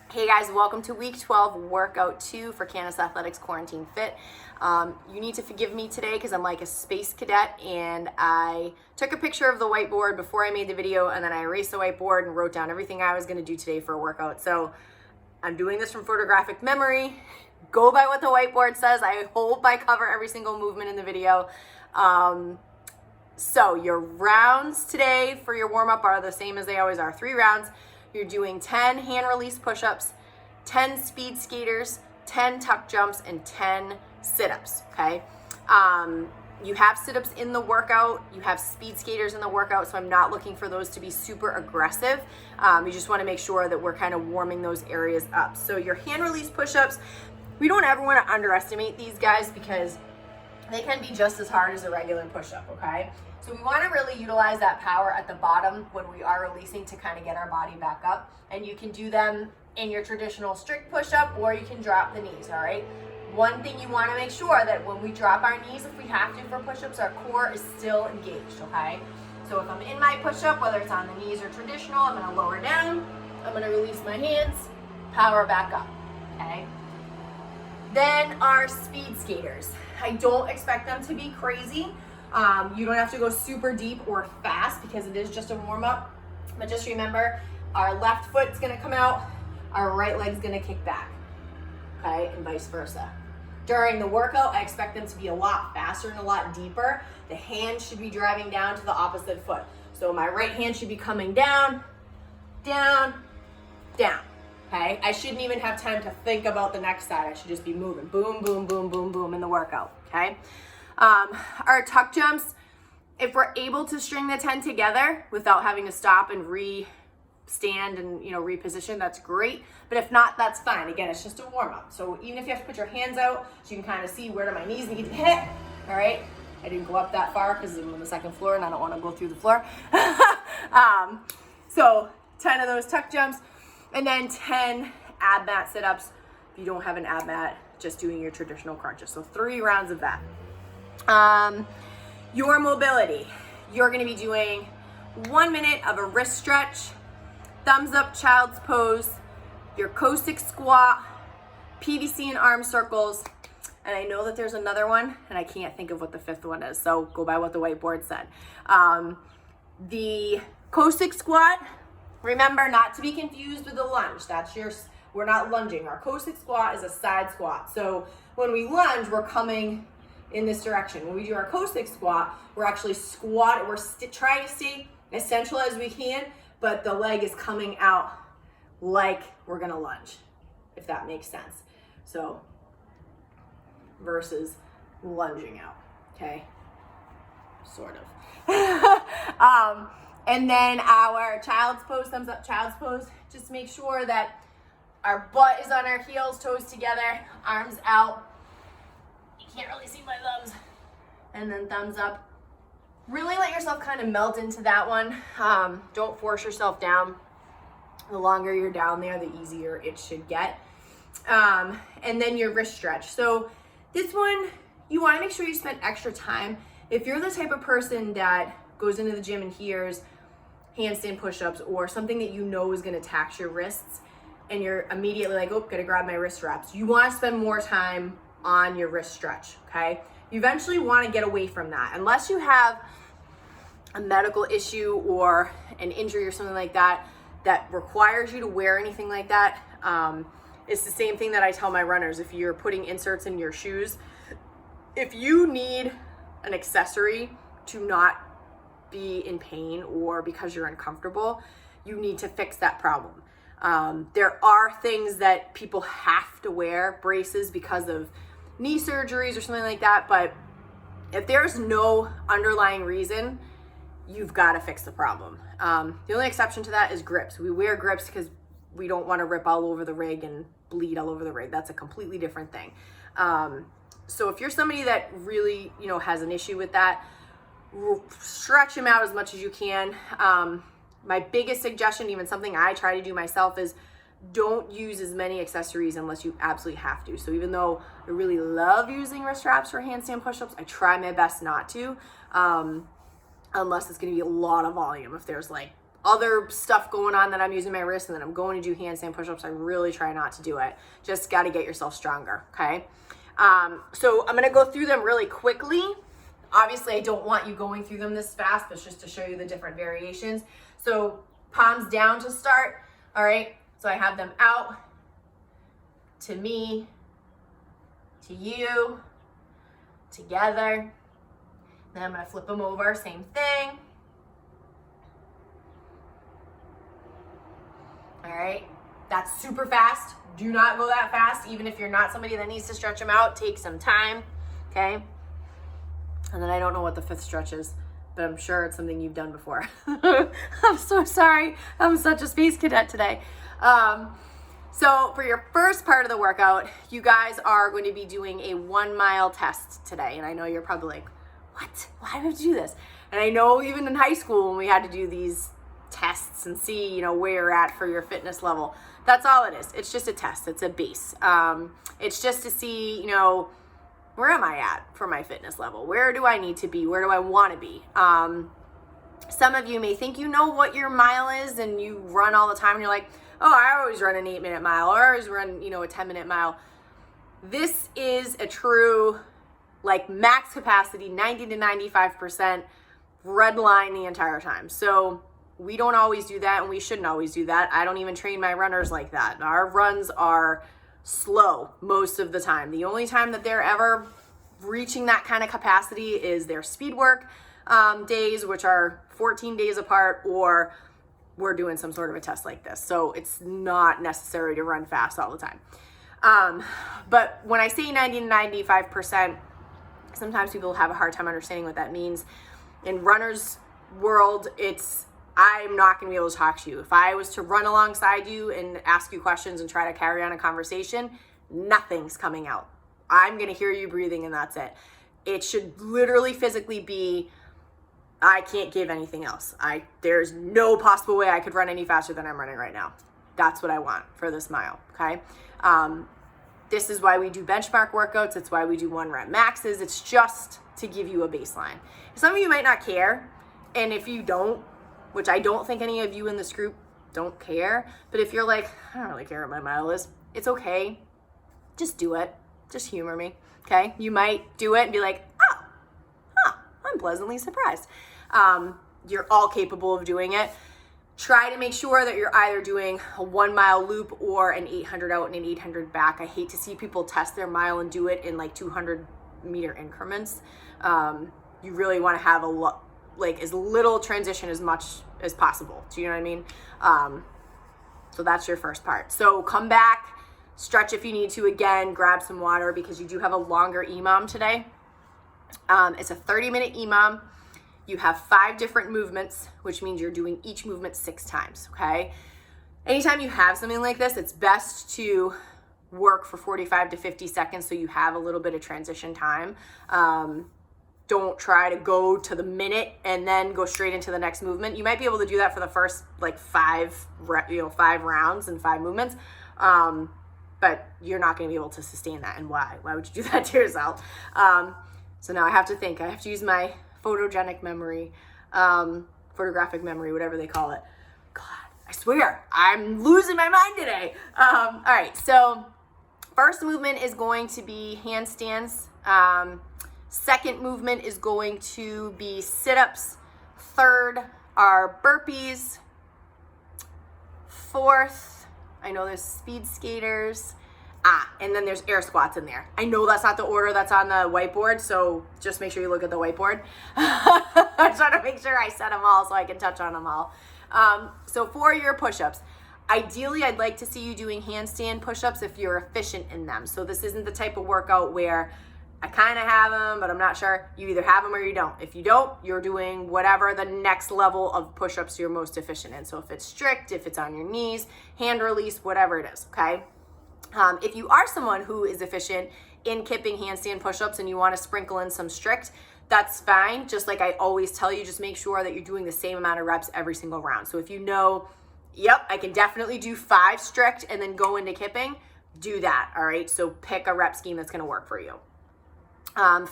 Hey guys, welcome to week 12, workout 2 for Canis Athletics Quarantine Fit. You need to forgive me today because I'm like a space cadet and I took a picture of the whiteboard before I made the video and then I erased the whiteboard and wrote down everything I was going to do today for a workout. So I'm doing this from photographic memory. Go by what the whiteboard says. I hope I cover every single movement in the video. So your rounds today for your warm-up are the same as they always are. 3 rounds. You're doing 10 hand release push-ups, 10 speed skaters, 10 tuck jumps, and 10 sit-ups, okay? You have sit-ups in the workout, you have speed skaters in the workout, so I'm not looking for those to be super aggressive. You just wanna make sure that we're kind of warming those areas up. So your hand release push-ups, we don't ever wanna underestimate these guys because they can be just as hard as a regular push-up, okay? So we wanna really utilize that power at the bottom when we are releasing to kind of get our body back up. And you can do them in your traditional strict push-up or you can drop the knees, all right? One thing you wanna make sure that when we drop our knees, if we have to for push-ups, our core is still engaged, okay? So if I'm in my push-up, whether it's on the knees or traditional, I'm gonna lower down, I'm gonna release my hands, power back up, okay? Then our speed skaters. I don't expect them to be crazy. You don't have to go super deep or fast because it is just a warm-up. But just remember, our left foot's gonna come out, our right leg's gonna kick back, okay, and vice versa. During the workout, I expect them to be a lot faster and a lot deeper. The hand should be driving down to the opposite foot. So my right hand should be coming down, down, down. Okay, I shouldn't even have time to think about the next side. I should just be moving. Boom, boom, boom, boom, boom in the workout, okay? Our tuck jumps, if we're able to string the 10 together without having to stop and stand and, reposition, that's great. But if not, that's fine. Again, it's just a warm up. So even if you have to put your hands out, so you can kind of see where do my knees need to hit, all right? I didn't go up that far because I'm on the second floor and I don't want to go through the floor. So 10 of those tuck jumps. And then 10 ab mat sit-ups. If you don't have an ab mat, just doing your traditional crunches. So 3 rounds of that. Your mobility. You're gonna be doing 1 minute of a wrist stretch, thumbs up child's pose, your Cossack squat, PVC and arm circles. And I know that there's another one and I can't think of what the 5th one is. So go by what the whiteboard said. The Cossack squat, remember not to be confused with the lunge. We're not lunging. Our Cossack squat is a side squat. So when we lunge, we're coming in this direction. When we do our Cossack squat, we're actually trying to stay as central as we can, but the leg is coming out like we're gonna lunge, if that makes sense. So versus lunging out, okay? Sort of. And then our child's pose, thumbs up child's pose, just make sure that our butt is on our heels, toes together, arms out. You can't really see my thumbs. And then thumbs up. Really let yourself kind of melt into that one. Don't force yourself down. The longer you're down there, the easier it should get. And then your wrist stretch. So this one, you want to make sure you spend extra time. If you're the type of person that goes into the gym and hears handstand push-ups or something that you know is going to tax your wrists and you're immediately like, oh, gotta grab my wrist wraps. You want to spend more time on your wrist stretch, okay? You eventually want to get away from that. Unless you have a medical issue or an injury or something like that that requires you to wear anything like that. It's the same thing that I tell my runners. If you're putting inserts in your shoes, if you need an accessory to not be in pain or because you're uncomfortable, you need to fix that problem. There are things that people have to wear, braces because of knee surgeries or something like that, but if there's no underlying reason, you've got to fix the problem. The only exception to that is grips. We wear grips because we don't want to rip all over the rig and bleed all over the rig. That's a completely different thing. So if you're somebody that really, has an issue with that, stretch them out as much as you can. My biggest suggestion, even something I try to do myself, is don't use as many accessories unless you absolutely have to. So even though I really love using wrist wraps for handstand push-ups, I try my best not to, unless it's going to be a lot of volume. If there's like other stuff going on that I'm using my wrist and then I'm going to do handstand push-ups, I really try not to do it. Just got to get yourself stronger, okay? So I'm going to go through them really quickly. Obviously, I don't want you going through them this fast, but just to show you the different variations. So palms down to start, all right? So I have them out, to me, to you, together. Then I'm going to flip them over, same thing. All right, that's super fast. Do not go that fast. Even if you're not somebody that needs to stretch them out, take some time, okay? And then I don't know what the fifth stretch is, but I'm sure it's something you've done before. I'm so sorry. I'm such a space cadet today. So for your first part of the workout, you guys are going to be doing a 1 mile test today. And I know you're probably like, what? Why do we have to do this? And I know even in high school when we had to do these tests and see, you know, where you're at for your fitness level. That's all it is. It's just a test. It's a base. It's just to see, you know, where am I at for my fitness level? Where do I need to be? Where do I want to be? Some of you may think you know what your mile is and you run all the time and you're like, oh, I always run an 8-minute mile or I always run, you know, a 10-minute mile. This is a true, like, max capacity, 90 to 95% red line the entire time. So we don't always do that and we shouldn't always do that. I don't even train my runners like that. Our runs are slow most of the time. The only time that they're ever reaching that kind of capacity is their speed work days, which are 14 days apart, or we're doing some sort of a test like this. So it's not necessary to run fast all the time. But when I say 90 to 95%, sometimes people have a hard time understanding what that means. In runners' world, I'm not going to be able to talk to you. If I was to run alongside you and ask you questions and try to carry on a conversation, nothing's coming out. I'm going to hear you breathing and that's it. It should literally physically be, I can't give anything else. There's no possible way I could run any faster than I'm running right now. That's what I want for this mile, okay? This is why we do benchmark workouts. It's why we do 1 rep maxes. It's just to give you a baseline. Some of you might not care, and if you don't, which I don't think any of you in this group don't care, but if you're like, I don't really care what my mile is, it's okay. Just do it. Just humor me, okay? You might do it and be like, I'm pleasantly surprised. You're all capable of doing it. Try to make sure that you're either doing a 1 mile loop or an 800 out and an 800 back. I hate to see people test their mile and do it in like 200 meter increments. You really want to have as little transition as much as possible. Do you know what I mean? So that's your first part. So come back, stretch if you need to again, grab some water because you do have a longer EMOM today. It's a 30-minute EMOM. You have 5 different movements, which means you're doing each movement 6 times, okay? Anytime you have something like this, it's best to work for 45 to 50 seconds so you have a little bit of transition time. Don't try to go to the minute and then go straight into the next movement. You might be able to do that for the first like 5 rounds and 5 movements, but you're not going to be able to sustain that. And why? Why would you do that to yourself? So now I have to think. I have to use my photographic memory, whatever they call it. God, I swear, I'm losing my mind today. All right, so first movement is going to be handstands. Second movement is going to be sit-ups. Third are burpees. Fourth, I know there's speed skaters. And then there's air squats in there. I know that's not the order that's on the whiteboard, so just make sure you look at the whiteboard. I'm trying to make sure I said them all so I can touch on them all. So for your push-ups, ideally I'd like to see you doing handstand push-ups if you're efficient in them. So this isn't the type of workout where I kind of have them, but I'm not sure. You either have them or you don't. If you don't, you're doing whatever the next level of push-ups you're most efficient in. So if it's strict, if it's on your knees, hand release, whatever it is, okay? If you are someone who is efficient in kipping handstand push-ups and you want to sprinkle in some strict, that's fine. Just like I always tell you, just make sure that you're doing the same amount of reps every single round. So if you know, yep, I can definitely do 5 strict and then go into kipping, do that, all right? So pick a rep scheme that's going to work for you.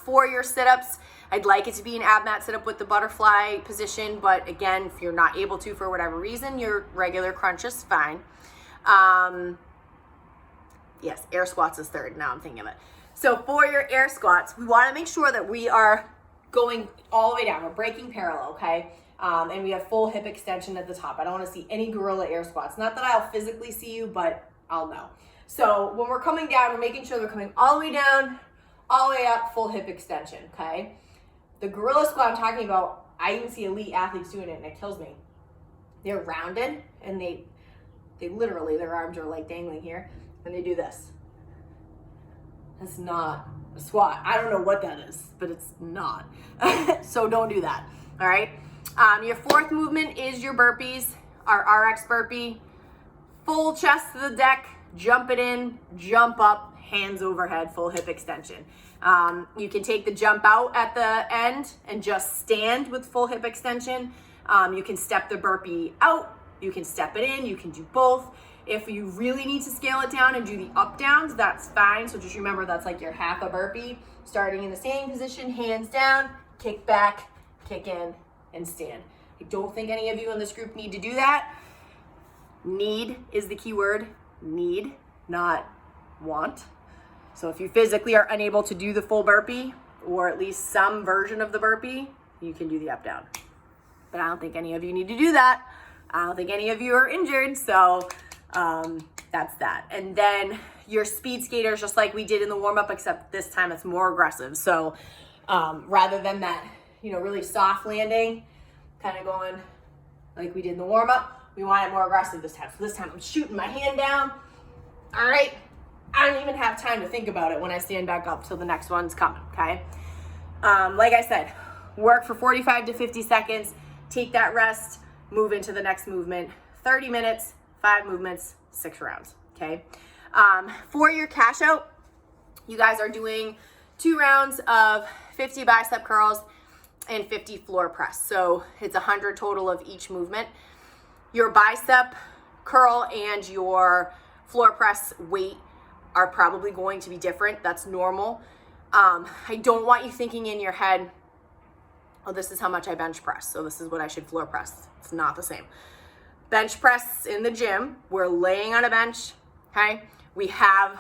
For your sit-ups, I'd like it to be an ab mat sit-up with the butterfly position, but again, if you're not able to for whatever reason, your regular crunch is fine. Yes, air squats is third, now I'm thinking of it. So for your air squats, we wanna make sure that we are going all the way down. We're breaking parallel, okay? And we have full hip extension at the top. I don't wanna see any gorilla air squats. Not that I'll physically see you, but I'll know. So when we're coming down, we're making sure we're coming all the way down, all the way up, full hip extension, okay? The gorilla squat I'm talking about, I even see elite athletes doing it and it kills me. They're rounded and they literally, their arms are like dangling here and they do this. That's not a squat. I don't know what that is, but it's not. So don't do that, all right? Your fourth movement is your burpees, our RX burpee. Full chest to the deck, jump it in, jump up, hands overhead, full hip extension. You can take the jump out at the end and just stand with full hip extension. You can step the burpee out, you can step it in, you can do both. If you really need to scale it down and do the up downs, that's fine. So just remember that's like your half a burpee, starting in the standing position, hands down, kick back, kick in, and stand. I don't think any of you in this group need to do that. Need is the key word, need, not want. So if you physically are unable to do the full burpee, or at least some version of the burpee, you can do the up down. But I don't think any of you need to do that. I don't think any of you are injured, so that's that. And then your speed skaters, just like we did in the warm-up, except this time it's more aggressive. So rather than that, really soft landing, kind of going like we did in the warm-up, we want it more aggressive this time. So this time I'm shooting my hand down. All right, I don't even have time to think about it when I stand back up till the next one's coming, okay? Like I said, work for 45 to 50 seconds, take that rest, move into the next movement. 30 minutes, 5 movements, 6 rounds, okay? For your cash out, you guys are doing 2 rounds of 50 bicep curls and 50 floor press. So it's 100 total of each movement. Your bicep curl and your floor press weight are probably going to be different. That's normal. I don't want you thinking in your head, oh, this is how much I bench press, so this is what I should floor press. It's not the same. Bench press in the gym, we're laying on a bench, okay? We have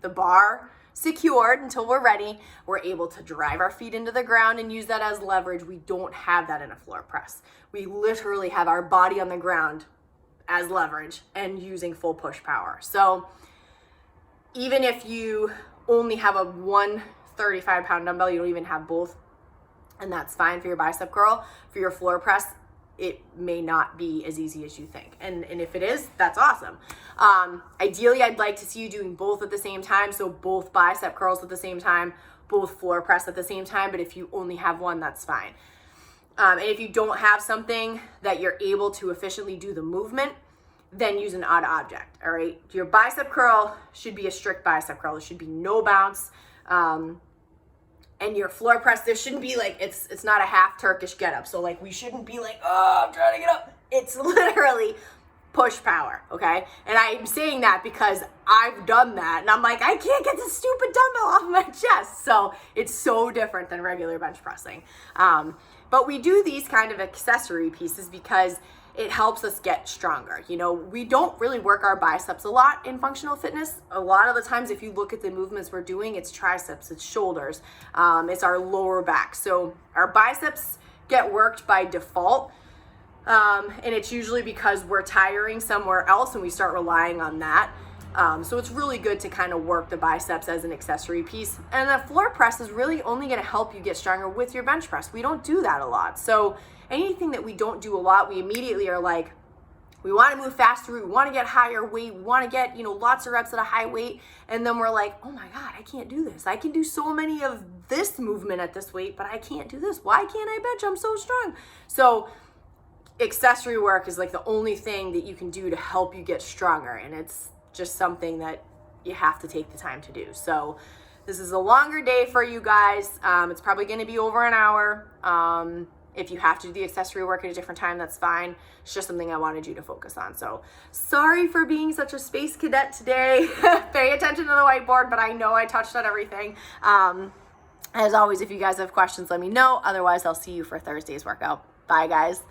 the bar secured until we're ready. We're able to drive our feet into the ground and use that as leverage. We don't have that in a floor press. We literally have our body on the ground as leverage and using full push power. So even if you only have a 135-pound dumbbell, you don't even have both, and that's fine for your bicep curl. For your floor press, it may not be as easy as you think. And if it is, that's awesome. Ideally, I'd like to see you doing both at the same time. So both bicep curls at the same time, both floor press at the same time. But if you only have one, that's fine. And if you don't have something that you're able to efficiently do the movement, then use an odd object, all right? Your bicep curl should be a strict bicep curl. There should be no bounce. And your floor press, there shouldn't be like, it's not a half Turkish getup. So like we shouldn't be like, oh, I'm trying to get up. It's literally push power, okay? And I'm saying that because I've done that and I'm like, I can't get this stupid dumbbell off my chest. So it's so different than regular bench pressing. But we do these kind of accessory pieces because it helps us get stronger. We don't really work our biceps a lot in functional fitness. A lot of the times, if you look at the movements we're doing, it's triceps, it's shoulders, it's our lower back. So our biceps get worked by default. And it's usually because we're tiring somewhere else and we start relying on that. So it's really good to kind of work the biceps as an accessory piece. And the floor press is really only going to help you get stronger with your bench press. We don't do that a lot. So anything that we don't do a lot, we immediately are like, we want to move faster, we want to get higher weight, we want to get, lots of reps at a high weight. And then we're like, oh my God, I can't do this. I can do so many of this movement at this weight, but I can't do this. Why can't I bench? I'm so strong. So accessory work is like the only thing that you can do to help you get stronger. And it's just something that you have to take the time to do. So this is a longer day for you guys. It's probably going to be over an hour. If you have to do the accessory work at a different time, that's fine. It's just something I wanted you to focus on. So sorry for being such a space cadet today. Pay attention to the whiteboard, but I know I touched on everything. As always, if you guys have questions, let me know. Otherwise, I'll see you for Thursday's workout. Bye, guys.